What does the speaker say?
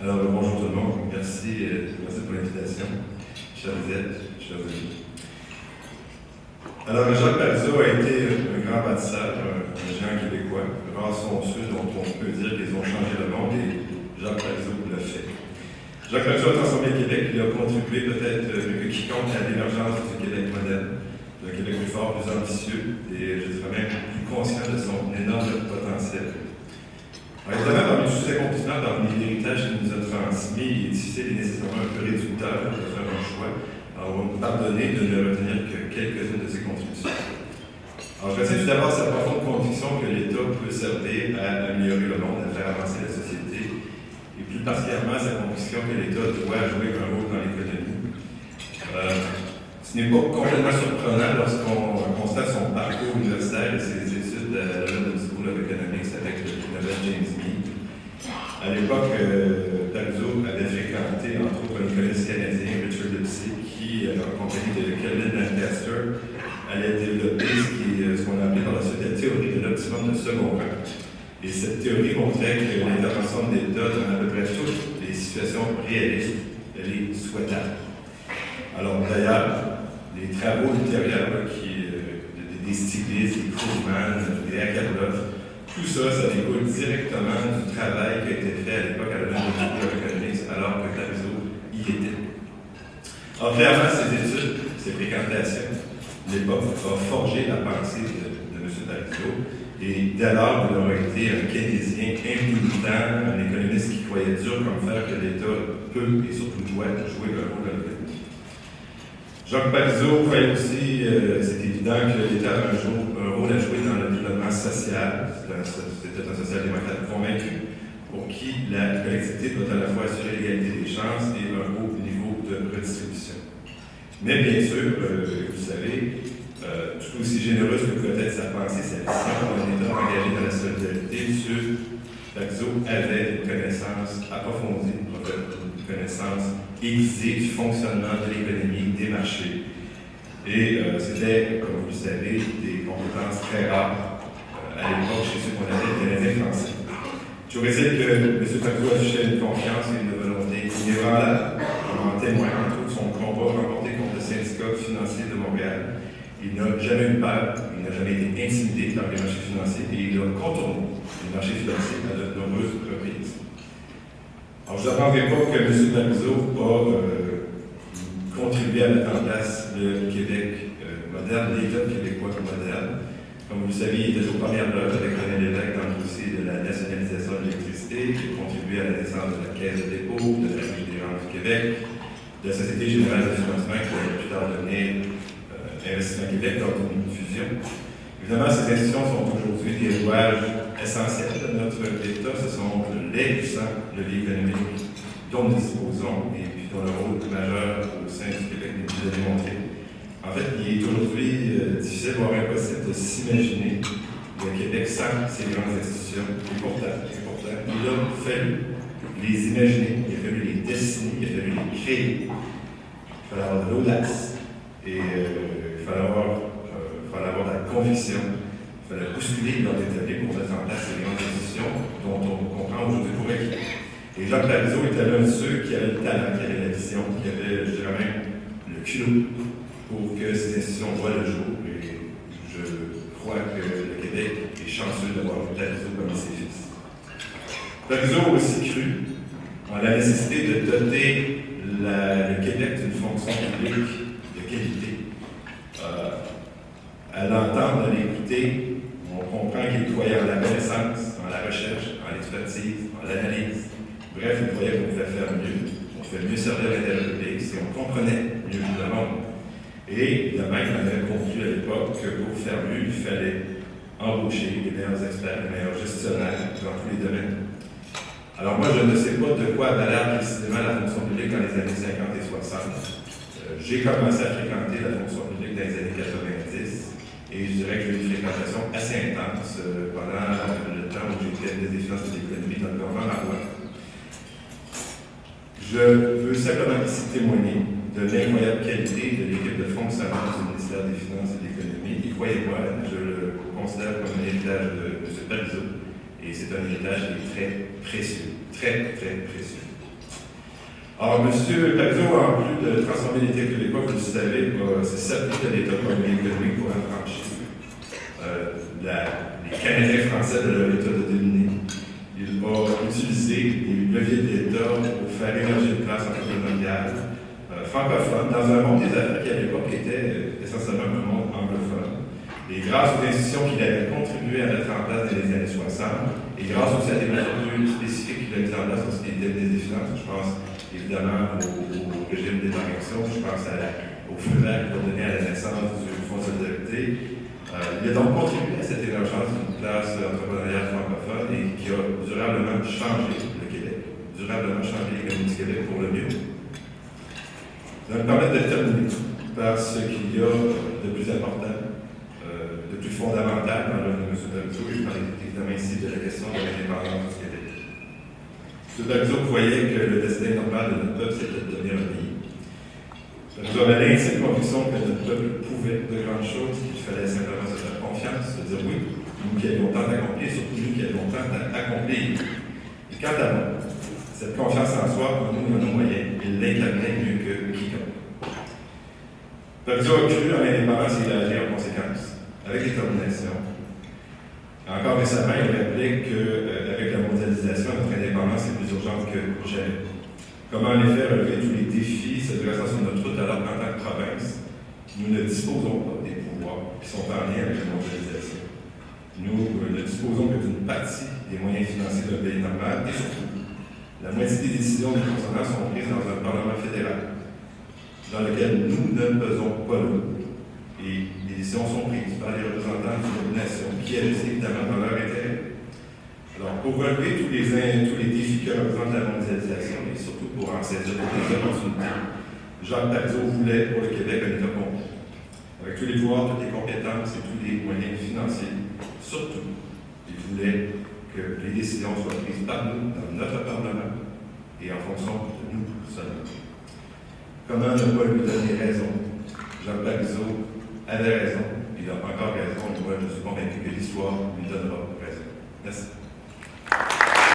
Alors, bonjour tout le monde. Merci pour l'invitation. Chers Lisette, chers amis. Alors, Jacques Parizeau a été un grand bâtisseur, un géant québécois. Rares sont ceux dont on peut dire qu'ils ont changé le monde et Jacques Parizeau l'a fait. Jacques Parizeau a transformé le Québec. Il a contribué peut-être mieux que quiconque à l'émergence du Québec moderne, d'un Québec plus fort, plus ambitieux et je dirais même plus conscient de son énorme potentiel. Alors, évidemment, parmi tous ces accomplissements, parmi l'héritage qu'il nous a transmis, il est difficile et nécessairement un peu réducteur de faire un choix. Alors, on va nous pardonner de ne retenir que quelques-unes de ses contributions. Alors, je retiens tout d'abord sa profonde conviction que l'État peut servir à améliorer le monde, à faire avancer la société, et plus particulièrement sa conviction que l'État doit jouer un rôle dans l'économie. Ce n'est pas complètement surprenant lorsqu'on constate son parcours universitaire et ses études à la London School of Economics avec le prix Nobel James Meade. À l'époque, Parizeau avait fréquenté entre autres un économiste canadien, Richard Lipsey, qui, en compagnie de Kelvin Lancaster, allait développer ce qu'on a appelé dans la suite la théorie de l'optimum de second rang. Et cette théorie montrait que l'intervention de l'État dans à peu près toutes les situations réalistes, elle est souhaitable. Alors d'ailleurs, les travaux ultérieurs des Stiglitz, des Krugman, des Akerlof, tout ça, ça découle directement du travail qui a été fait à l'époque à la London School of Economics, alors que Parizeau y était. Alors clairement, ces études, ces fréquentations, l'époque a forgé la pensée de M. Parizeau, et dès lors, il aura été un keynésien immunitant, un économiste qui croyait dur comme fer que l'État peut et surtout doit jouer un rôle dans l'économie. Jacques Parizeau croyait aussi, c'est évident, que l'État a un rôle à jouer dans le développement social. C'était un social-démocrate convaincu pour qui la collectivité doit à la fois assurer l'égalité des chances et un haut niveau de redistribution. Mais bien sûr, vous savez, tout aussi généreuse que peut être sa pensée, sa vision d'un État engagé dans la solidarité, M. Parizeau avait une connaissance approfondie, une connaissance aiguisée du fonctionnement de l'économie, des marchés. Et c'était, comme vous le savez, des compétences très rares à l'époque chez ceux qu'on appelait les Canadiens français. Je voudrais dire que M. Parizeau affichait une confiance et une volonté inébranlable, en témoigne entre autres son combat remporté contre le syndicat financier de Montréal. Il n'a jamais eu peur, il n'a jamais été intimidé par les marchés financiers et il a contourné les marchés financiers à de nombreuses reprises. Alors, je ne apprendrai pas que M. Parizeau a contribué à mettre en place le Québec moderne, l'État québécois moderne. Comme vous le savez, il était aux premières loges avec René Lévesque dans le dossier de la nationalisation de l'électricité, qui a contribué à la naissance de la Caisse de dépôt, de la Régie des rentes du Québec, de la Société générale de financement qui a plus tard donné Investissement Québec lors d'une fusion. Évidemment, ces institutions sont aujourd'hui des rouages essentiels de notre État. Ce sont les puissants leviers économiques dont nous disposons et puis dont le rôle majeur au sein du Québec nous a démontré. En fait, il est aujourd'hui difficile, voire impossible, de s'imaginer le Québec sans ces grandes institutions. Et pourtant, il a fallu les imaginer, il a fallu les dessiner, il a fallu les créer. Il fallait avoir de l'audace et il fallait avoir de la conviction, il fallait bousculer l'ordre établi pour mettre en place ces grandes institutions dont on comprend aujourd'hui pour acquis. Et Jacques Parizeau était l'un de ceux qui avait le talent, qui avait la vision, qui avait, je dirais même, le culot pour que ces institutions voient le jour. Et je crois que le Québec est chanceux d'avoir Parizeau comme ses fils. Parizeau a aussi cru en la nécessité de doter le Québec d'une fonction publique de qualité. À l'entendre, à l'écouter, on comprend qu'il croyait en la connaissance, en la recherche, en l'expertise, en l'analyse. Bref, il croyait qu'on pouvait faire mieux, on pouvait mieux servir l'intérêt public si on comprenait mieux le monde. Et de même, on avait conclu à l'époque que pour faire mieux, il fallait embaucher les meilleurs experts, les meilleurs gestionnaires dans tous les domaines. Alors moi, je ne sais pas de quoi avait l'air précisément la fonction publique dans les années 50 et 60. J'ai commencé à fréquenter la fonction publique dans les années 90 et je dirais que j'ai eu une fréquentation assez intense pendant le temps où j'étais des finances et de l'économie dans le gouvernement Marois. Je veux simplement ici témoigner de l'incroyable qualité de l'équipe de fonctionnement du ministère des Finances et de l'Économie. Et croyez-moi, je le considère comme un héritage de M. Parizeau. Et c'est un héritage qui est très précieux, très, très précieux. Alors, M. Parizeau, en plus de transformer l'État québécois, vous le savez, c'est s'appliquer à l'État comme économique pour affranchir les Canadiens français de leur État de dominer. Il a utilisé les leviers de l'État pour faire émerger une classe entrepreneuriale francophone dans un monde des affaires qui, à l'époque, était essentiellement un monde anglophone. Et grâce aux institutions qu'il avait contribué à mettre en place dans les années 60, et grâce aussi à des mesures spécifiques qu'il a mises en place lorsqu'il était ministre des Finances, je pense évidemment au régime d'évaluation, je pense au feu vert qu'il a donné à la naissance du Fonds de solidarité. Il a donc contribué à cette émergence d'une classe entrepreneuriale francophone et qui a durablement changé le Québec, durablement changé l'économie du Québec pour le mieux. Ça va me permettre de terminer par ce qu'il y a de plus important, de plus fondamental dans l'œuvre de M. Parizeau, et je parle évidemment ici de la question de l'indépendance du Québec. M. Parizeau voyait que le destin normal de notre peuple, c'était de devenir un pays. Parizeau avait l'intime conviction que notre peuple pouvait de grandes choses, qu'il fallait simplement se faire confiance, se dire oui, nous qui avions tant accompli, surtout nous qui avions tant accompli. Et quant à moi, cette confiance en soi, en nous, en nos moyens, il l'incarnait mieux que quiconque. Parizeau a cru en l'indépendance et il a agi en conséquence, avec détermination. Encore récemment, il rappelait qu'avec la mondialisation, notre indépendance est plus urgente que jamais. Comment en effet relever tous les défis se dressant sur notre route alors qu'en tant que province, nous ne disposons pas des pouvoirs qui sont en lien avec la mondialisation. Nous ne disposons que d'une partie des moyens financiers d'un pays normal et surtout, la moitié des décisions des concernants sont prises dans un Parlement fédéral, dans lequel nous ne pesons pas lourd. Et les décisions sont prises par les représentants d'une nation qui agissent évidemment dans leur intérêt. Alors, pour relever tous les défis que représente la mondialisation et surtout pour en saisir des opportunités, Jacques Parizeau voulait pour le Québec un État complet, avec tous les pouvoirs, toutes les compétences et tous les moyens financiers. Surtout, il voulait que les décisions soient prises par nous, dans notre Parlement, et en fonction de nous seulement. Comment ne pas lui donner raison? Jacques Parizeau avait raison, il a encore raison, et moi je suis convaincu que l'histoire lui donnera raison. Merci.